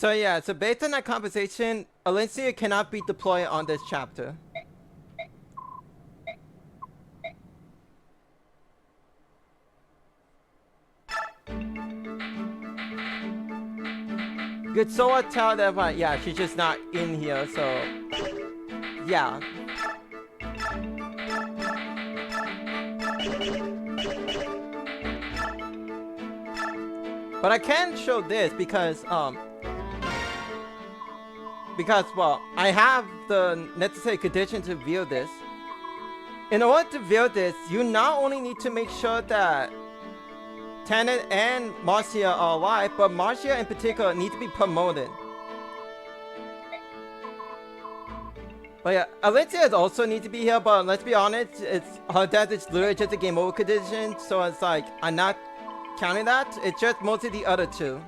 So yeah, so based on that conversation, Alencia cannot be deployed on this chapter. Good, so I tell that, but yeah, she's just not in here, so yeah. But I can show this because well, I have the necessary condition to view this. In order to view this, you not only need to make sure that Tenet and Marcia are alive, but Marcia in particular needs to be promoted. But yeah, Alencia also needs to be here, but let's be honest, it's her death is literally just a game over condition, so it's like, I'm not counting that. It's just mostly the other two.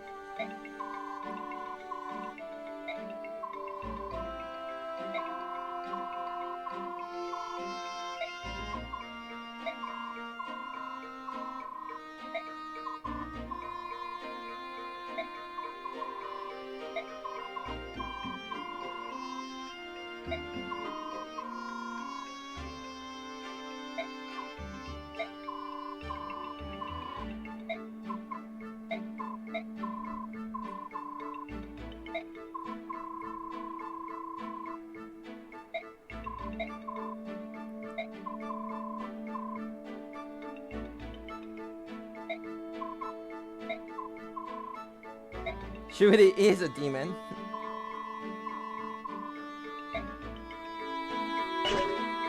She really is a demon.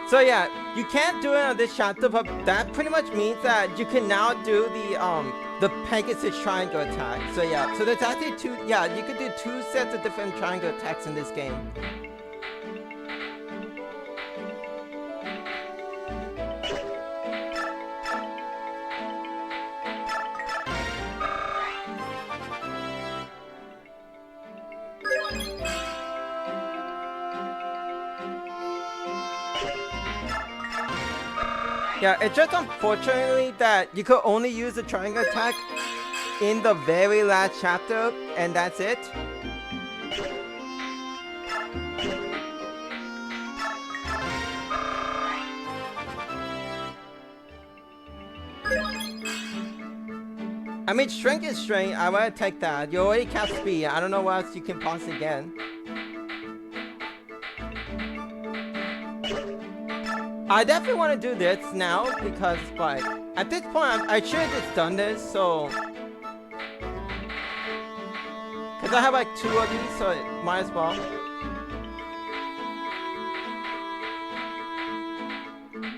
So yeah, you can't do it on this chapter, but that pretty much means that you can now do the Pegasus triangle attack. So yeah, so there's actually two. Yeah, you could do two sets of different triangle attacks in this game. Yeah, it's just unfortunately that you could only use the triangle attack in the very last chapter, and that's it. I mean, strength is strength. I want to take that. You already cap speed. I don't know what else you can possibly get. I definitely want to do this now because, like, at this point, I should have just done this, so. Because I have like two of these, so it might as well.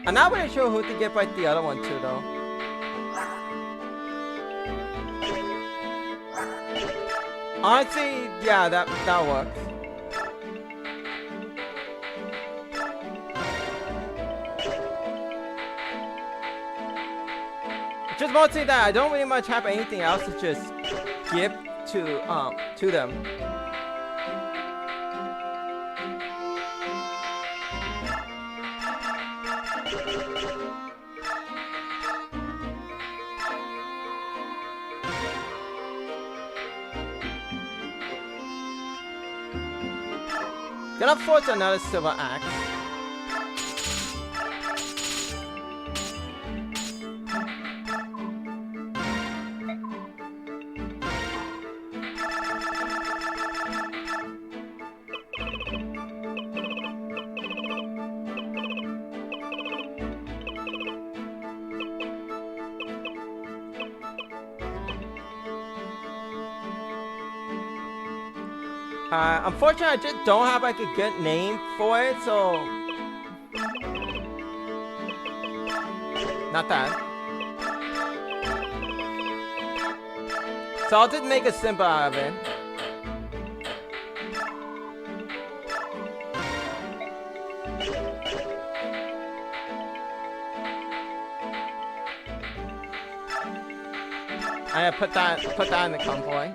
I'm not really sure who to get like the other one too, though. Honestly, yeah, that works. Just mostly that I don't really much have anything else to just give to them. Gonna force another silver axe. Unfortunately, I just don't have like a good name for it, so not that. So I'll just make a symbol out of it. I put that in the convoy.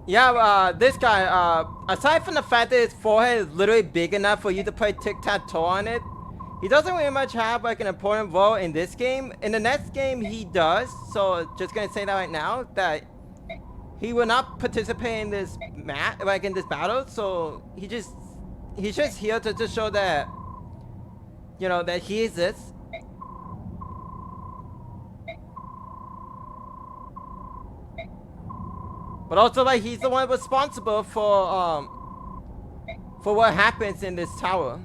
Yeah, this guy, aside from the fact that his forehead is literally big enough for you to play tic-tac-toe on it, he doesn't really much have like an important role in this game. In the next game, he does. So just gonna say that right now that he will not participate in this in this battle. So he's just here to just show that that he exists. But also like he's the one responsible for what happens in this tower.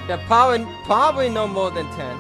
Yeah, probably no more than 10.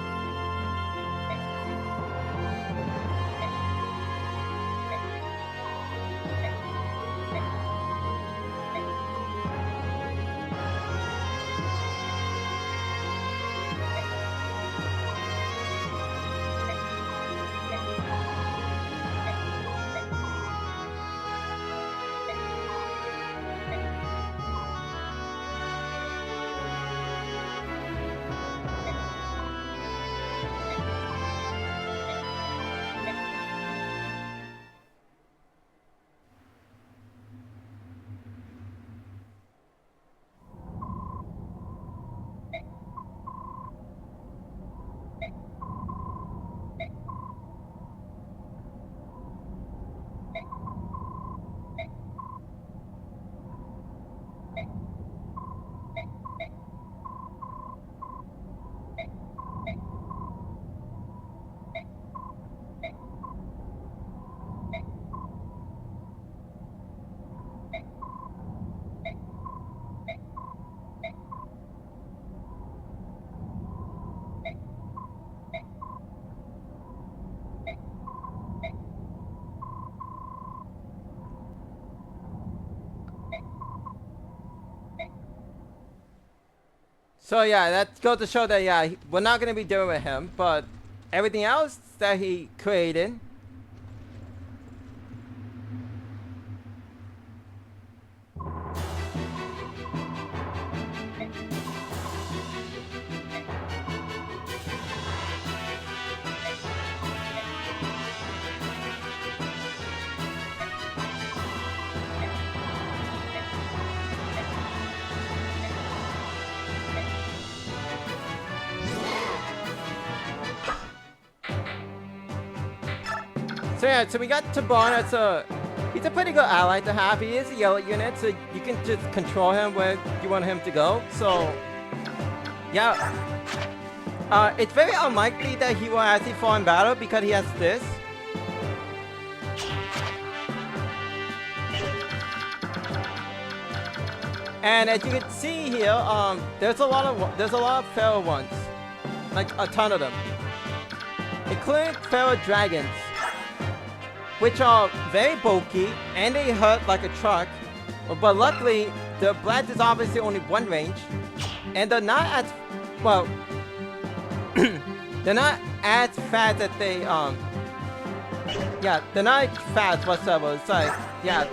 So yeah, that goes to show that yeah, we're not gonna be dealing with him, but everything else that he created. So yeah, so we got Tabana. He's a pretty good ally to have. He is a yellow unit, so you can just control him where you want him to go. So yeah, it's very unlikely that he will actually fall in battle because he has this. And as you can see here, there's a lot of feral ones, like a ton of them, including feral dragons, which are very bulky and they hurt like a truck. But luckily, the blast is obviously only one range, and they're not as well. They're not as fast that they yeah, they're not fast whatsoever. It's like yeah.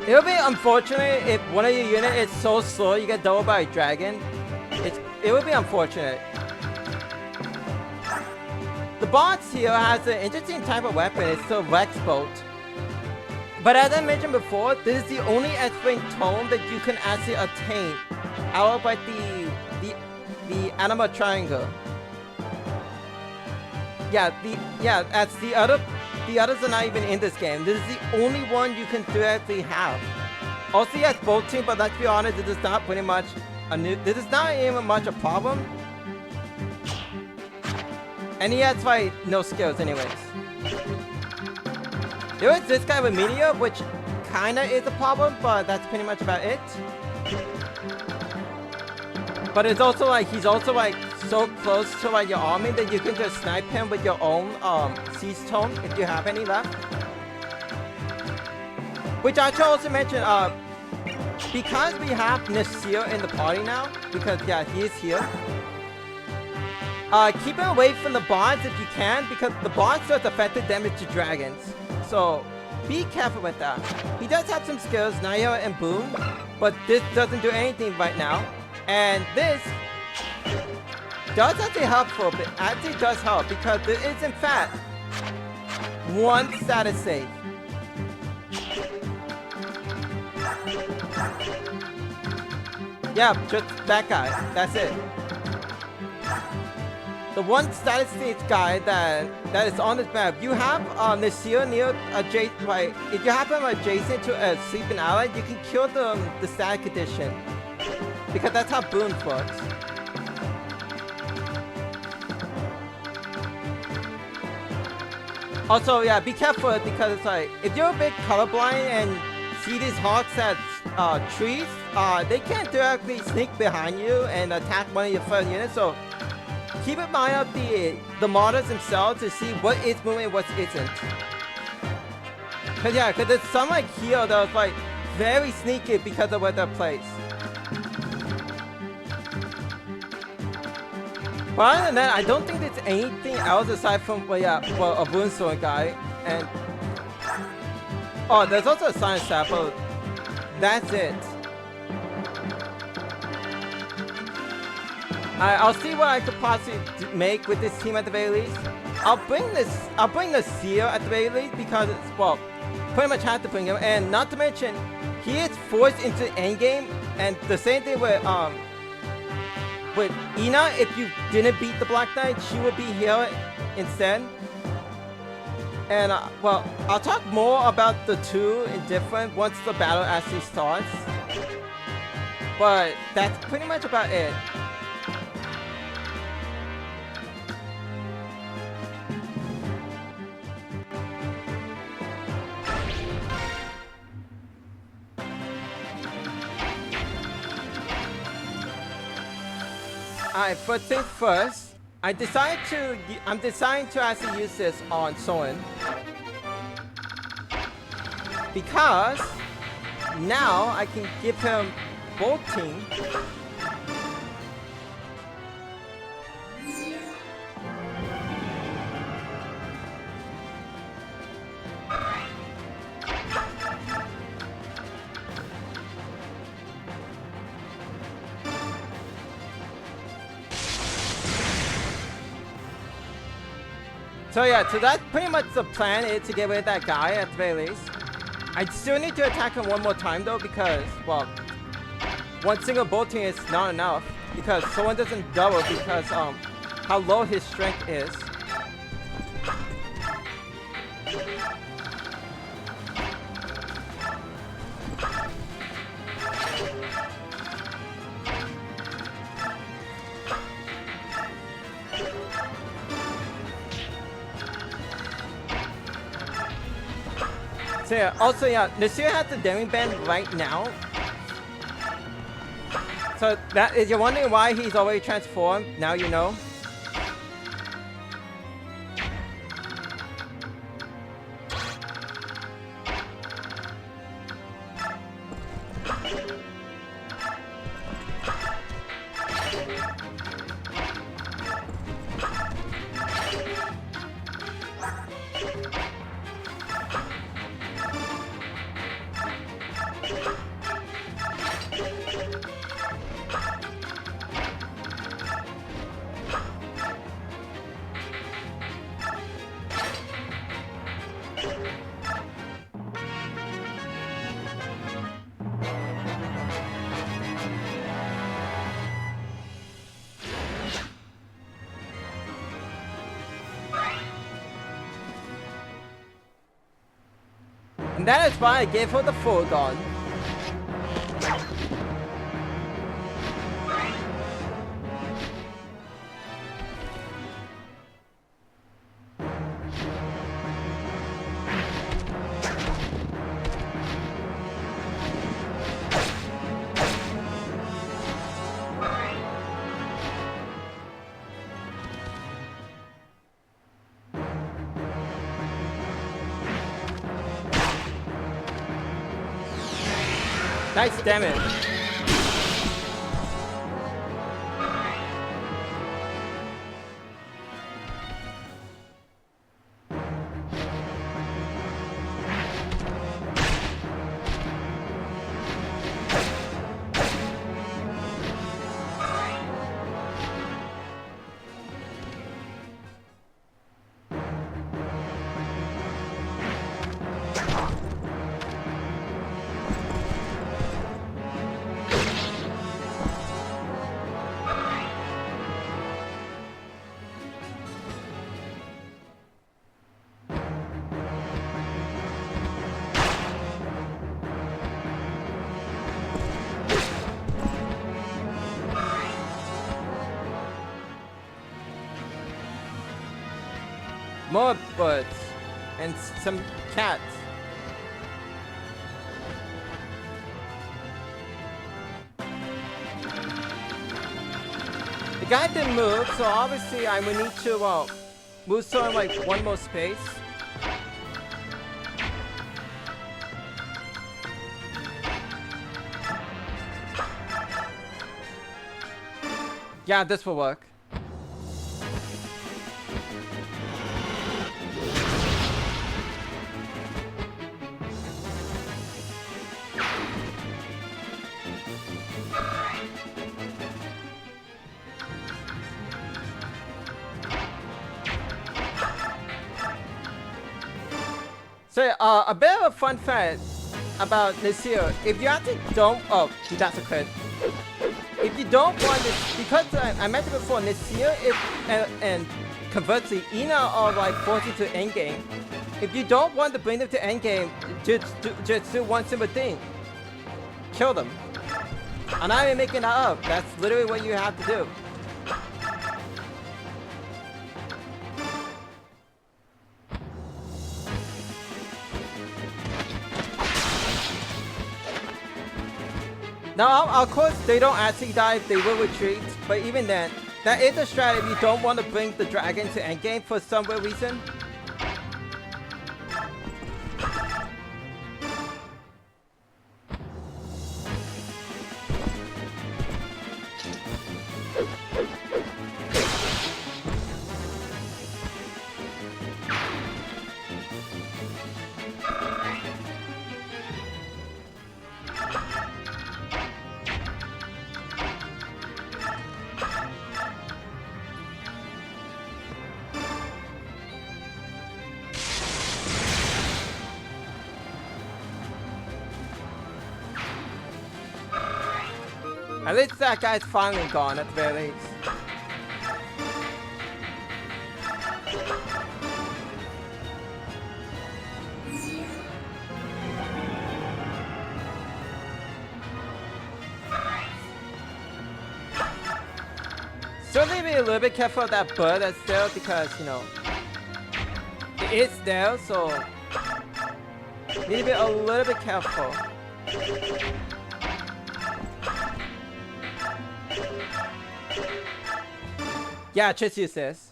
It would be unfortunate if one of your units is so slow you get doubled by a dragon. It would be unfortunate. The boss here has an interesting type of weapon. It's the Rex bolt. But as I mentioned before, this is the only X-Wing tone that you can actually attain out of like the animal triangle. Yeah, as the others are not even in this game. This is the only one you can directly have. Also, he has bolting, but let's be honest, this is not pretty much this is not even much a problem. And he has like no skills anyways. There is this guy with Meteor, which kinda is a problem, but that's pretty much about it. But it's also like, he's also like so close to like your army that you can just snipe him with your own siege tone if you have any left. Which I should also mention, because we have Nasir in the party now, because yeah, he is here. Keep him away from the bots if you can, because the bots does effective damage to dragons. So be careful with that. He does have some skills, Naya and Boom, but this doesn't do anything right now. And this does actually help for a bit. Actually does help because there is in fact one status save. Yeah, just that guy. That's it. The one status stage guy that is on this map, you have Nasir near adjacent. Right, if you have him adjacent to a sleeping ally, you can kill the static condition because that's how Boon works. Also, yeah, be careful because it's like if you're a bit colorblind and see these hawks at trees, they can't directly sneak behind you and attack one of your first units. So keep in mind of the models themselves to see what is moving and what isn't. Cause yeah, cause there's some like here that's like very sneaky because of where they're placed. But other than that, I don't think there's anything else aside from well, a Boonsword guy and oh, there's also a Science Staff, but that's it. I'll see what I could possibly make with this team at the very least. I'll bring the Seer at the very least because it's, well, pretty much have to bring him, and not to mention, he is forced into endgame, and the same thing with Ina, if you didn't beat the Black Knight, she would be here instead. And well, I'll talk more about the two in different once the battle actually starts. But that's pretty much about it. Alright, first thing first, I'm deciding to actually use this on Soren. Because now I can give him bolting. So yeah, so that's pretty much the plan, is to get rid of that guy at the very least. I still need to attack him one more time though because, well, one single bolting is not enough because someone doesn't double because how low his strength is. So yeah, also yeah, Nasir has the Demi Band right now. So that is, you're wondering why he's already transformed, now you know. And that is why I gave her the full gun. Nice damage. More birds and some cats. The guy didn't move, so obviously I will need to move some like one more space. Yeah, this will work. So, a bit of a fun fact about this here. If you actually don't, oh, that's a crit. If you don't want this, because I mentioned before, Nasir and conversely, Ina are like forced into endgame. If you don't want to bring them to endgame, just do one simple thing: kill them. I'm not even making that up. That's literally what you have to do. Now, of course, they don't actually die, they will retreat, but even then, that is a strategy if you don't want to bring the dragon to endgame for some weird reason. At least that guy's finally gone, at the very least. Certainly be a little bit careful of that bird that's there because, you know, it is there, so need to be a little bit careful. Yeah, just use this.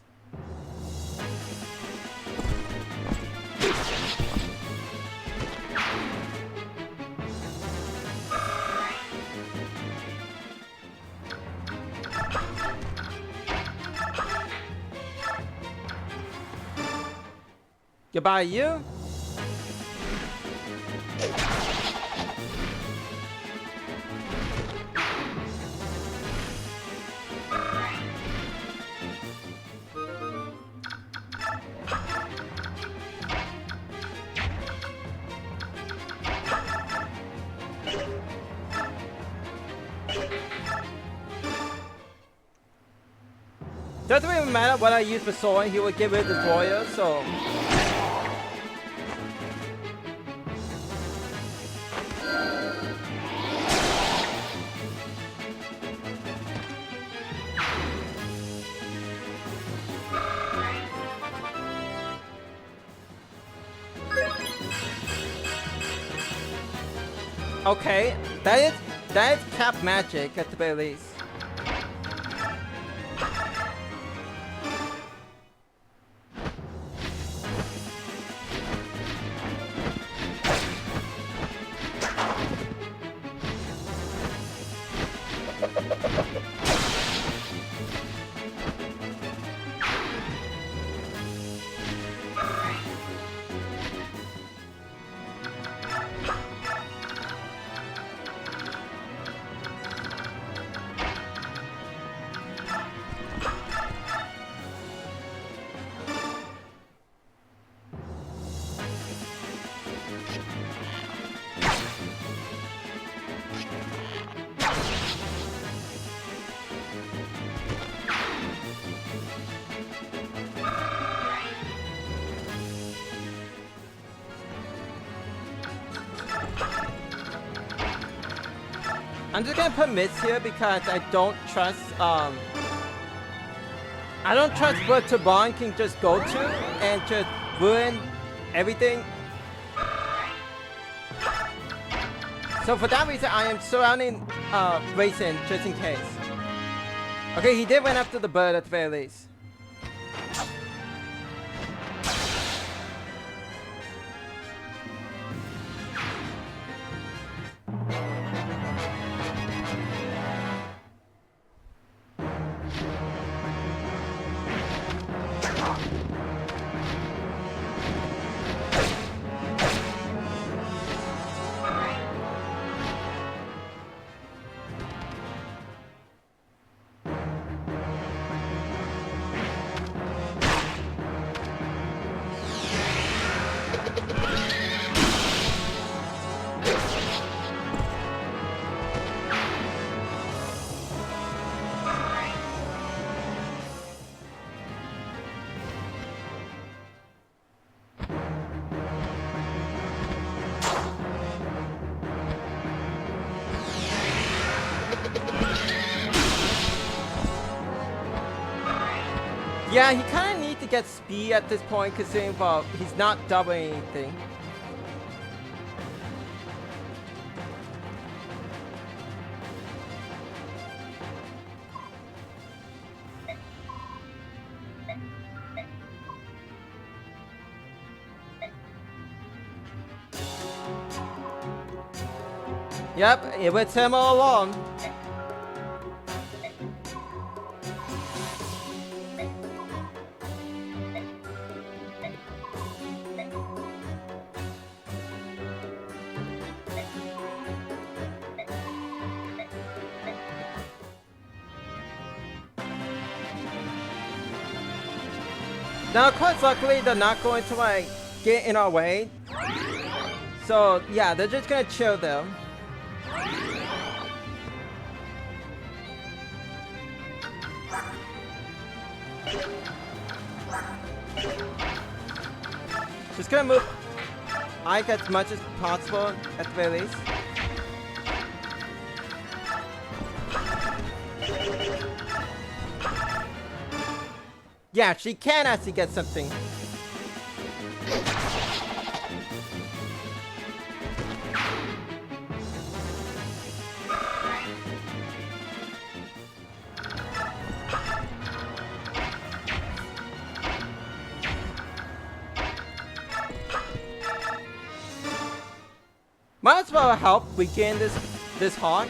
Goodbye, you. Doesn't even matter what I use for Soren, he will get rid of the warrior, so Okay, that is cap magic at the very least. I'm just gonna put mids here because I don't trust where Taban can just go to and just ruin everything. So for that reason, I am surrounding Raisin just in case. Okay, he did run after the bird at the very least. Yeah, he kind of needs to get speed at this point, considering, well, he's not doubling anything. Yep, it was him all along. Now, of course, luckily, they're not going to, like, get in our way. So, yeah, they're just gonna chill there. Just gonna move Ike as much as possible, at the very least. Yeah, she can actually get something. Might as well help regain this hawk.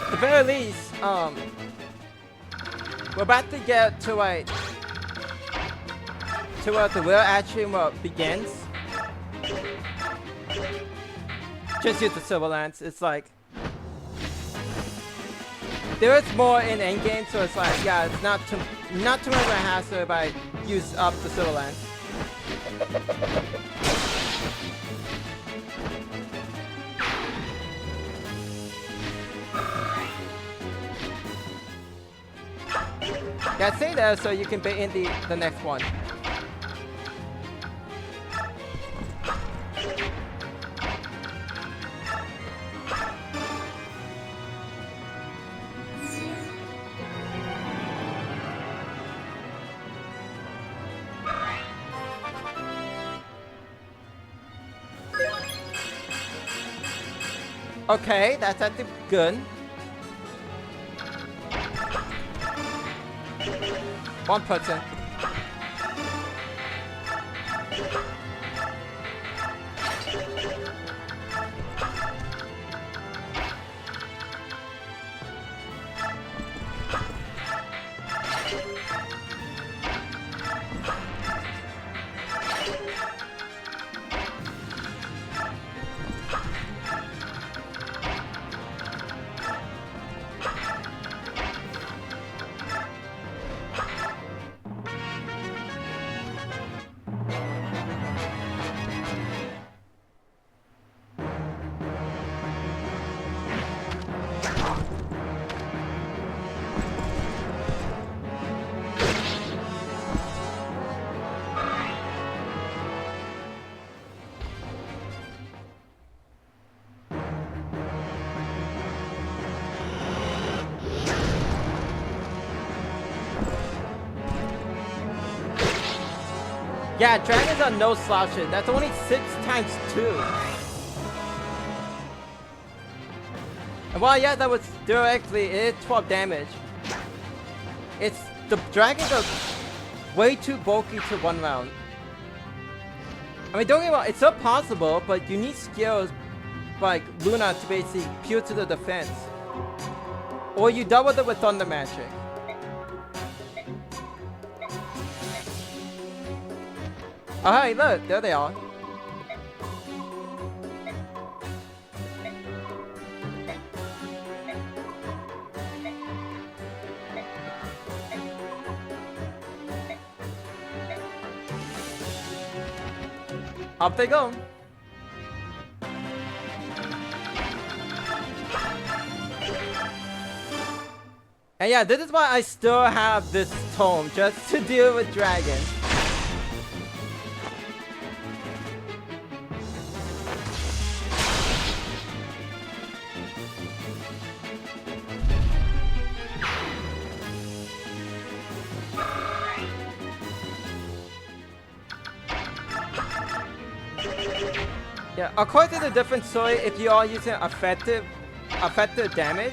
At the very least, we're about to get to like to where the real action begins. Just use the Silver Lance. It's like there is more in endgame, so it's like, yeah, it's not too much of a hassle if I use up the Silver Lance. Yeah, stay there so you can bait in the next one. Okay, that's actually good. One person. Yeah, dragons are no slouches. That's only 6 times 2. And while yeah, that was directly it is 12 damage. It's the dragons are way too bulky to 1 round. I mean, don't get me wrong, it's still possible, but you need skills like Luna to basically peel to the defense. Or you double it with Thunder Magic. Oh, hey, look, there they are. Up they go. And yeah, this is why I still have this tome, just to deal with dragons. Yeah, according to the different story, if you are using effective damage.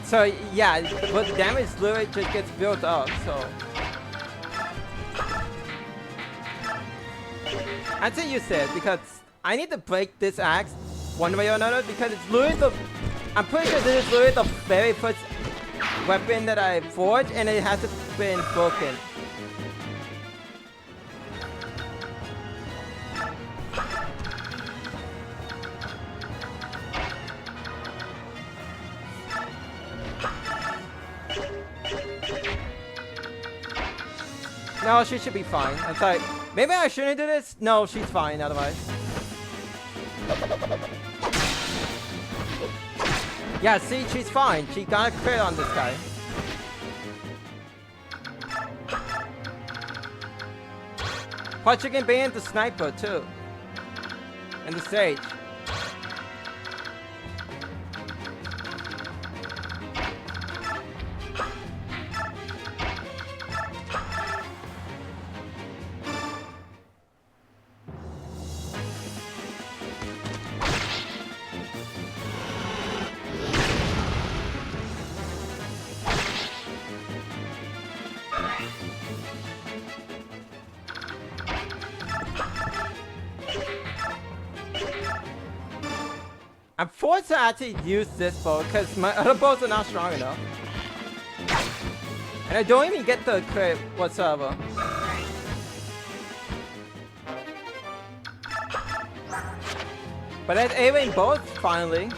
So yeah, but the damage literally just gets built up, so. I'd say you said, because I need to break this axe one way or another, because it's literally I'm pretty sure this is literally the very first weapon that I forged, and it hasn't been broken. No, she should be fine. I'm sorry. Maybe I shouldn't do this? No, she's fine otherwise. Yeah, see, she's fine. She got a crit on this guy. Plus, you can ban the sniper too. And the sage. I'm forced to actually use this bow because my other bows are not strong enough. And I don't even get the crit whatsoever. But that's aiming both finally.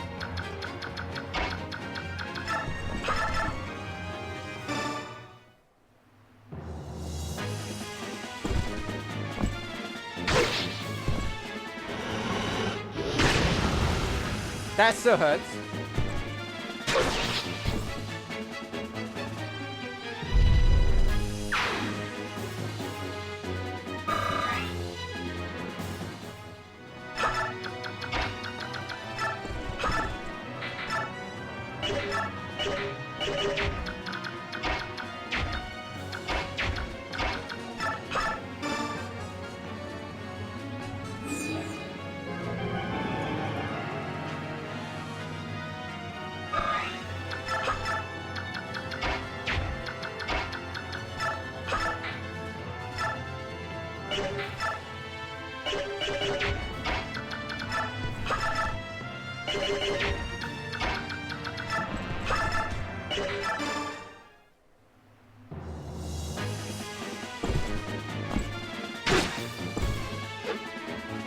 That still hurts.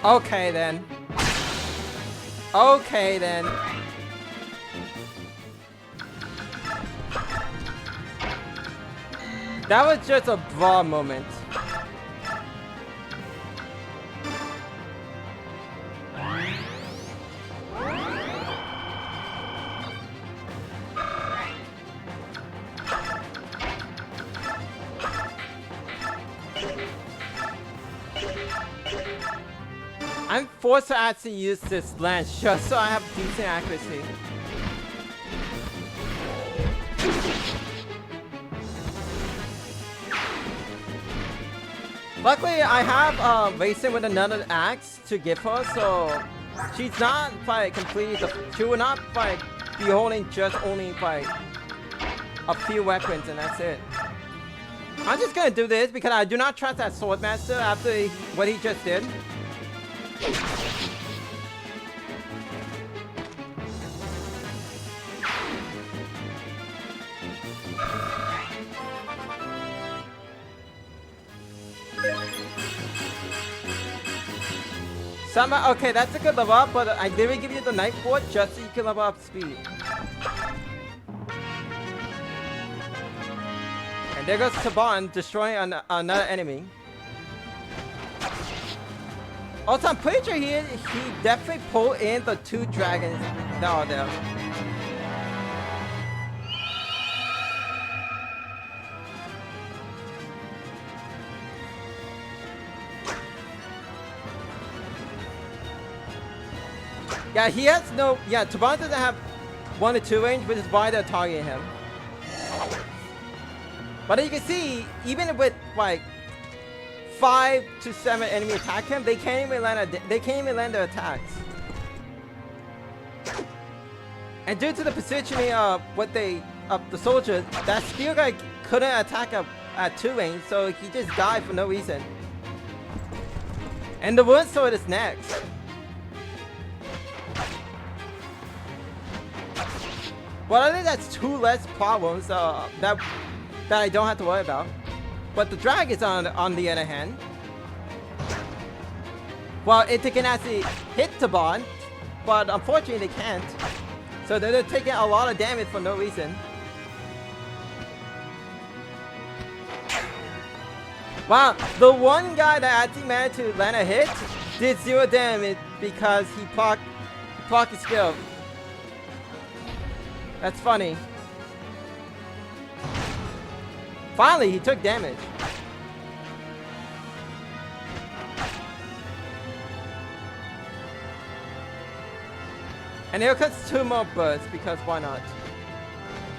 Okay then. Okay then. That was just a bra moment. I'm forced to actually use this lance just so I have decent accuracy. Luckily, I have Racing with another axe to give her, so she's not like completely. She will not like be holding just only like a few weapons, and that's it. I'm just gonna do this because I do not trust that Swordmaster after what he just did. Okay, that's a good level up, but I didn't give you the Night Force just so you can level up speed. And there goes Taban destroying another enemy. Also, I'm pretty sure he definitely pulled in the 2 dragons that are there. Yeah, he has no. Yeah, Taban doesn't have 1 to 2 range, which is why they're targeting him. But as you can see, even with like 5 to 7 enemy attack him, they can't even land their attacks. And due to the positioning of the soldiers, that spear guy couldn't attack at 2 range, so he just died for no reason. And the wood sword is next. Well, I think that's 2 less problems that I don't have to worry about. But the drag is on the other hand. Well, they can actually hit Taban, but unfortunately they can't. So they're taking a lot of damage for no reason. Wow, the one guy that actually managed to land a hit did 0 damage because he procced his skill. That's funny. Finally, he took damage. And here comes 2 more birds, because why not?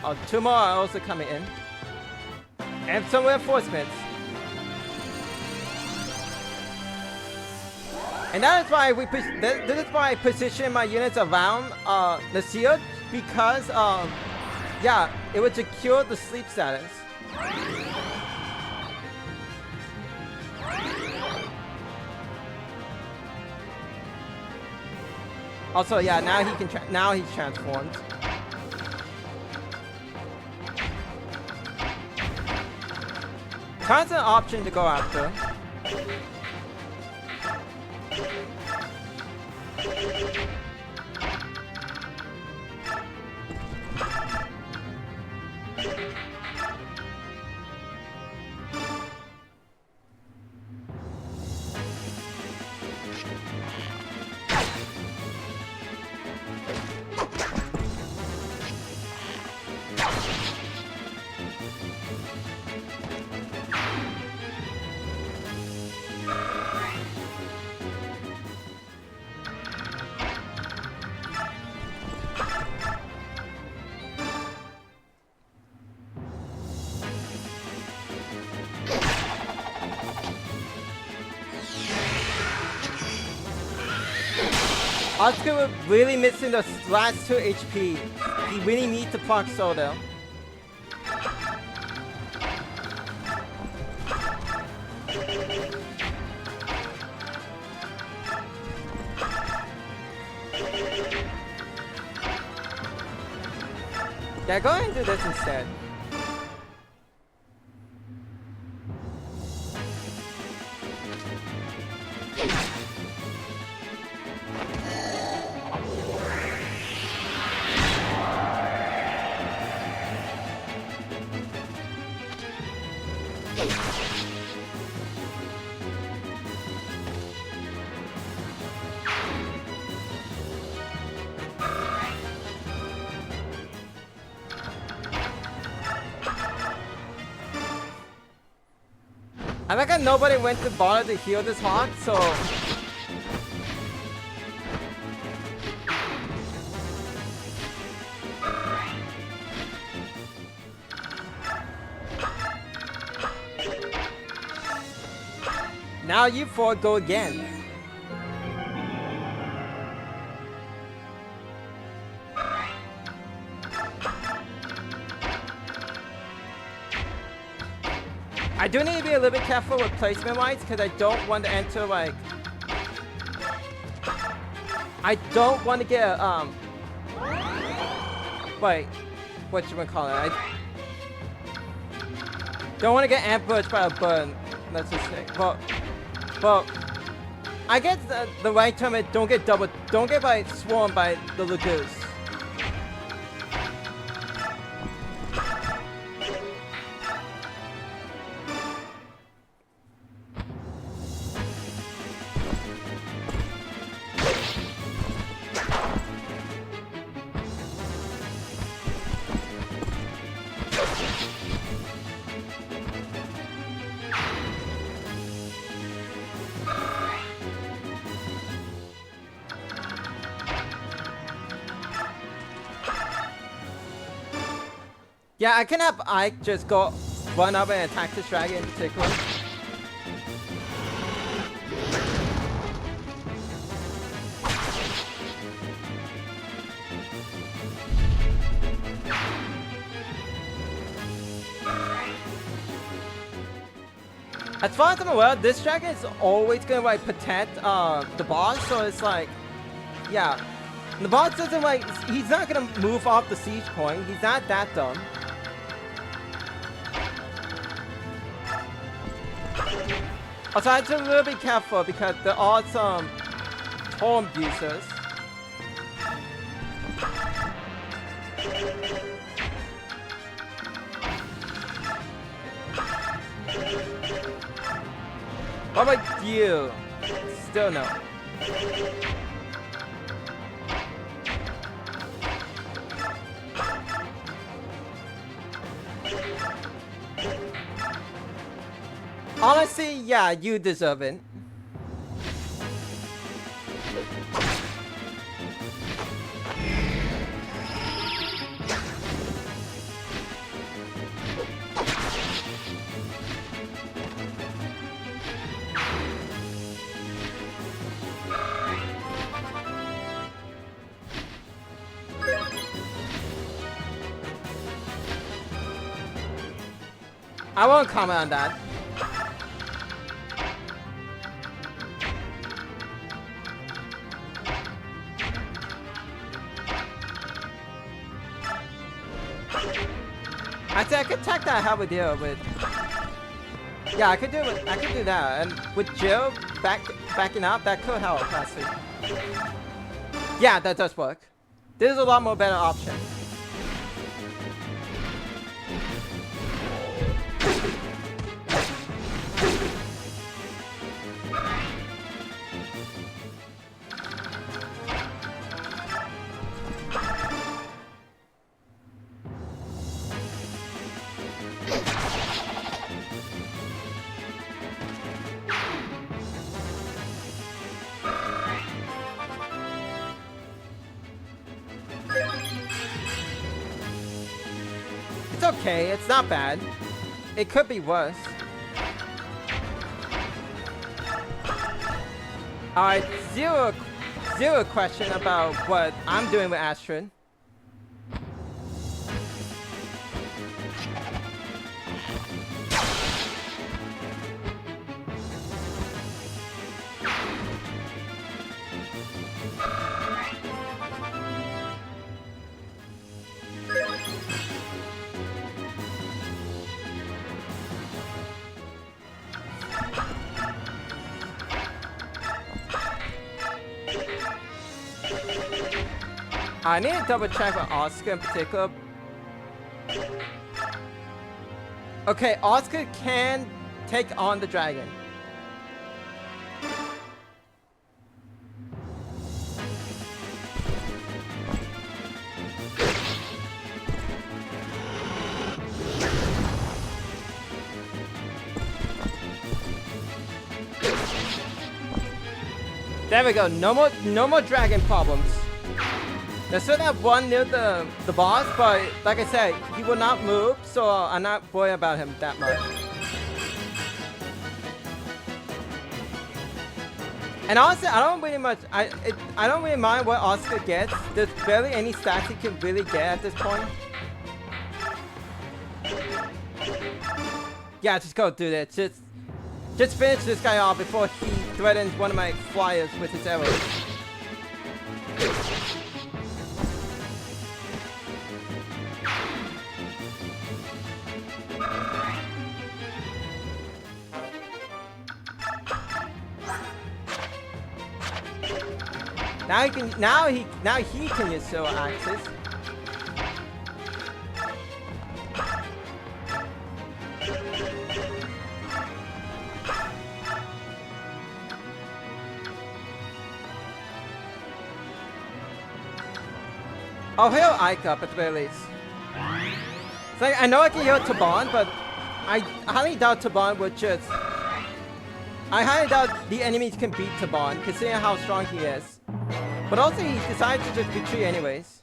Oh, 2 more are also coming in. And some reinforcements. And that is why this is why I position my units around the shield, because yeah, it would secure the sleep status. Also, yeah, now he can now he's transformed. Tons an option to go after. Oscar really missing the last 2 HP. He really needs to proc solo. Yeah, go ahead and do this instead. I reckon nobody went to bother to heal this hawk, so... Now you four go again. I do need to be a little bit careful with placement wise because I don't want to enter like... I don't want to get wait, whatchamacallit, I don't want to get ambushed by a bird, let's just say. But I guess the right term is don't get swarmed by the Lagoose. Yeah, I can have Ike just go run up and attack this dragon in particular. As far as I'm aware, this dragon is always gonna like protect the boss, so it's like, yeah. The boss doesn't like, he's not gonna move off the siege point, he's not that dumb. Also, I have to be a little bit careful because there are some torn abusers. What about you? Still no. Honestly, yeah, you deserve it. I won't comment on that. I could attack that hell with Jill, but yeah, I could do it. I could do that, and with Jill backing up, that could help. Honestly. Yeah, that does work. This is a lot more better option. It's okay, it's not bad. It could be worse. Alright, zero question about what I'm doing with Astrid. I need to double check with Oscar in particular. Okay, Oscar can take on the dragon. There we go. No more dragon problems. There's still that one near the boss, but like I said, he will not move, so I'm not worried about him that much. And honestly, I don't really mind what Oscar gets. There's barely any stats he can really get at this point. Yeah, just go do that. Just finish this guy off before he threatens one of my flyers with his arrows. Now he can use Silver Axes. I'll heal Ike up at the very least. It's like, I know I can heal Taban, but I highly doubt Taban would just... I highly doubt the enemies can beat Taban, considering how strong he is. But also he decided to just retreat anyways.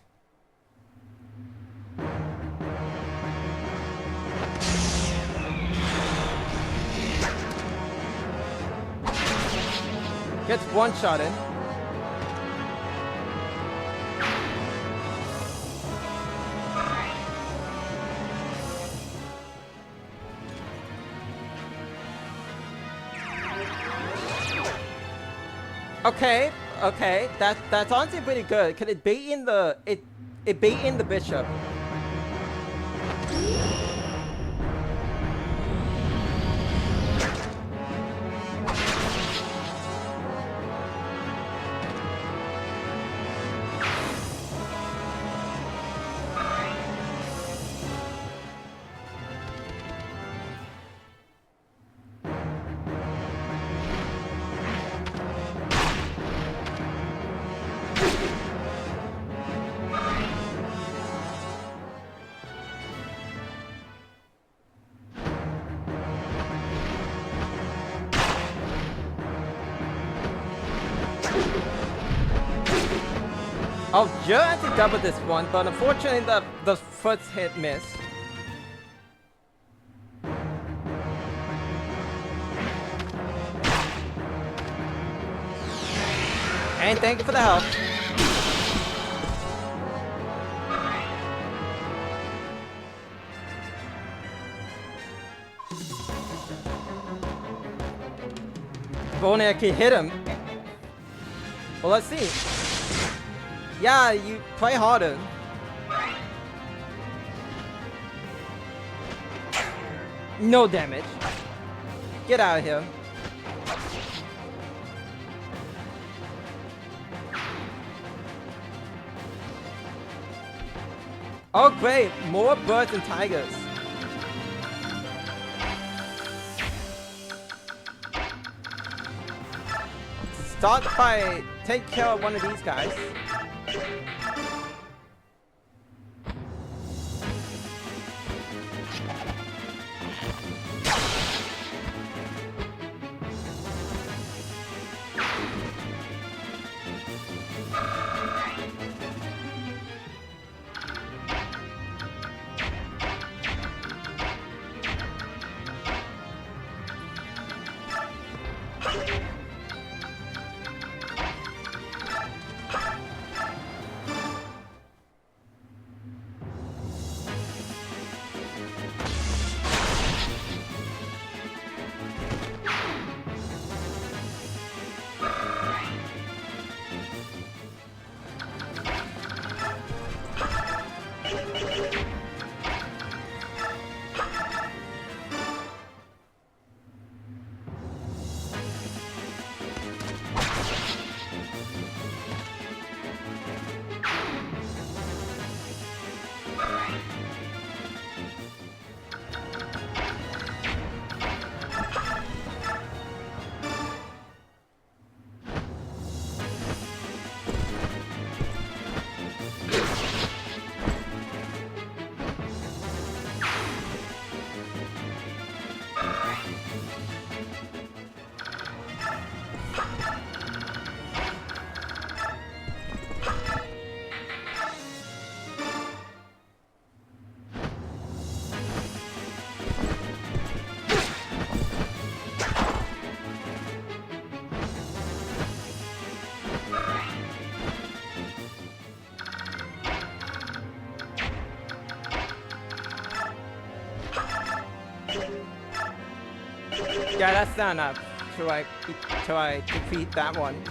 Gets one-shotted. Okay, that's honestly pretty good. Cause it bait in the bishop. Oh, Joe had to double this one, but unfortunately the first hit missed. And thank you for the help. If only I could hit him. Well, let's see. Yeah, you play harder. No damage. Get out of here. Oh great, more birds and tigers. Start by take care of one of these guys. Yeah, that's not enough to I defeat that one.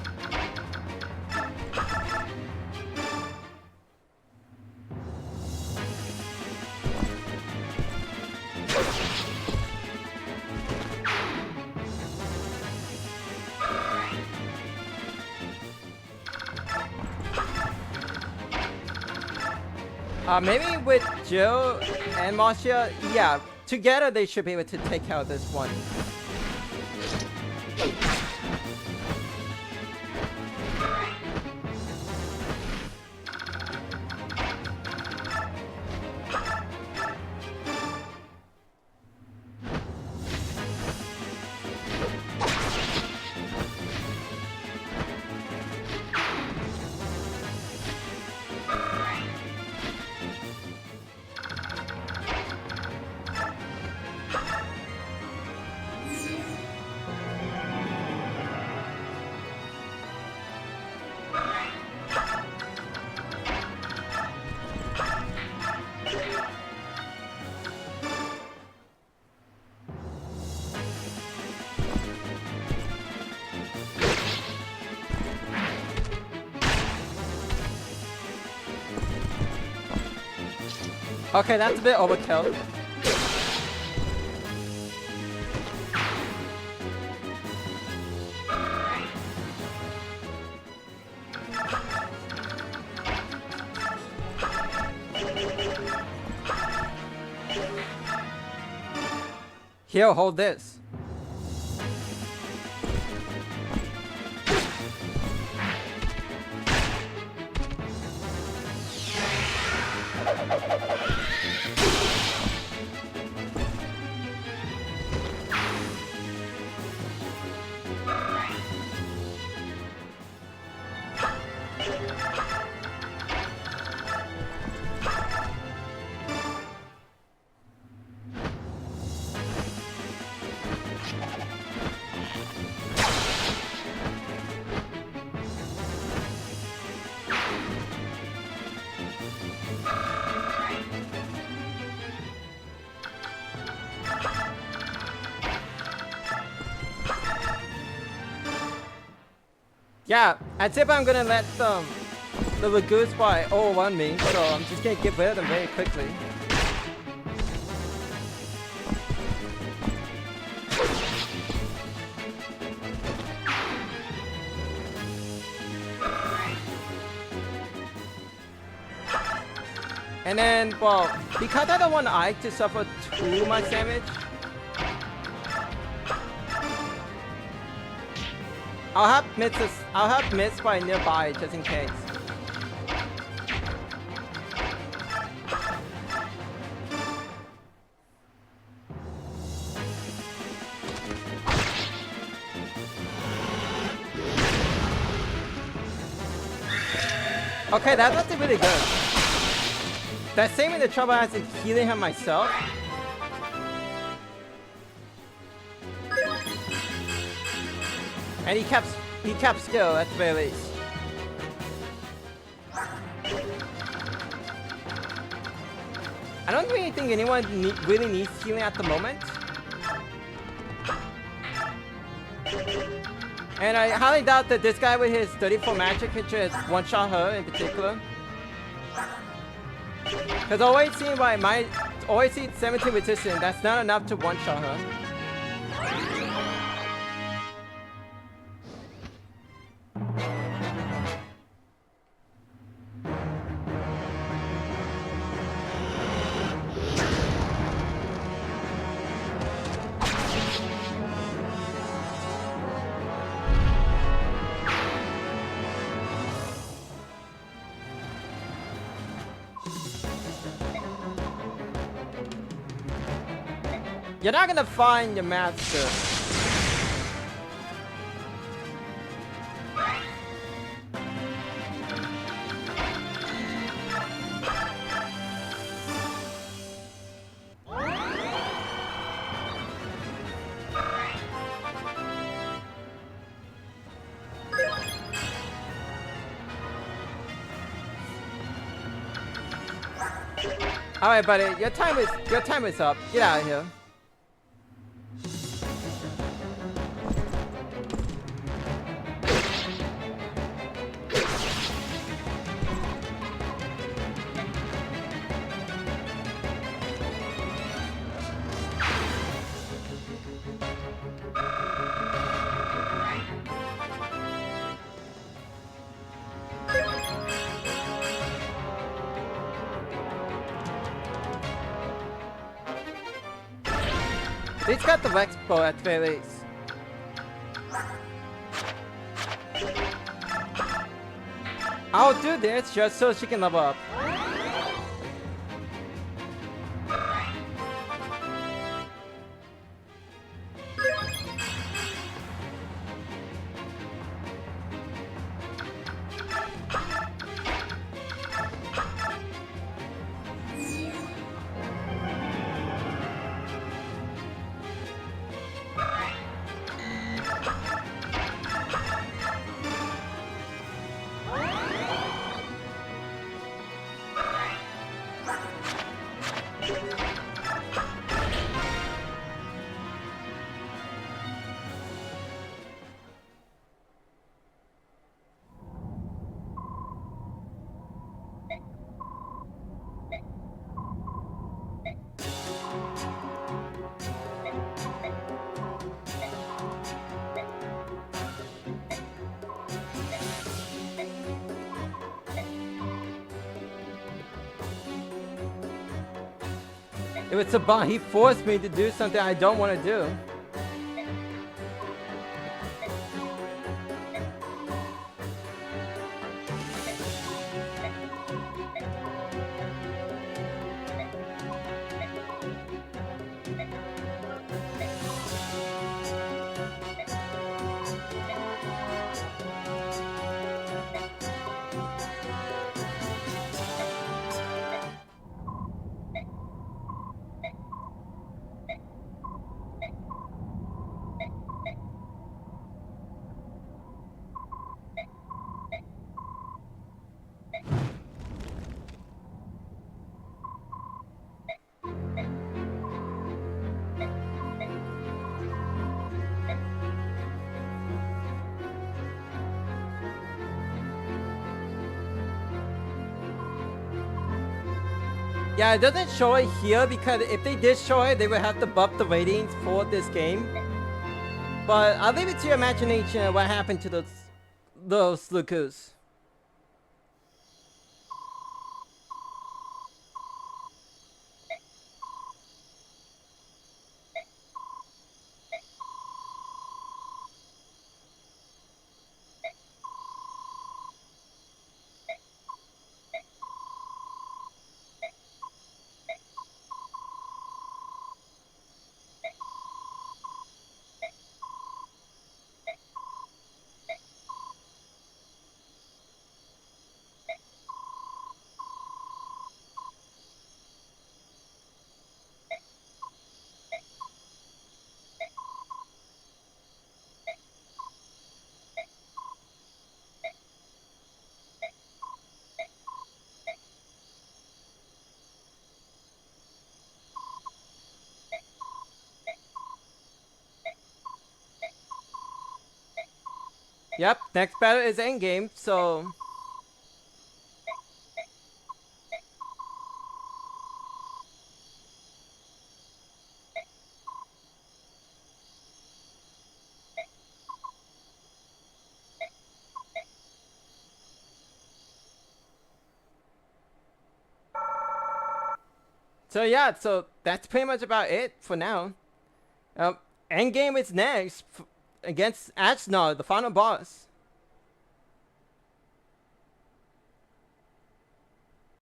Maybe with Jill and Marcia, yeah, together they should be able to take out this one. Okay, that's a bit overkill. Here, hold this. Yeah, I tip I'm gonna let the Lagoon Spy overrun me, so I'm just gonna get rid of them very quickly. And then, well, because I don't want Ike to suffer too much damage, I'll have Miss by nearby just in case. Okay, that's actually really good. That saved me the trouble as in healing him myself. And he kept skill at the very least. I don't really think anyone really needs healing at the moment. And I highly doubt that this guy with his 34 magic can just one-shot her in particular. Because always seen by my always seen 17 resistance, that's not enough to one-shot her. You're not gonna find your master. All right, buddy, your time is up. Get out of here. He's got the Rex bow at the very least. I'll do this just so she can level up. If it's a bot, he forced me to do something I don't want to do. Yeah, it doesn't show it here because if they did show it, they would have to buff the ratings for this game. But I'll leave it to your imagination what happened to those Lukus. Yep, next battle is endgame, so... So yeah, so that's pretty much about it for now. Endgame is next against Ashnar, the final boss.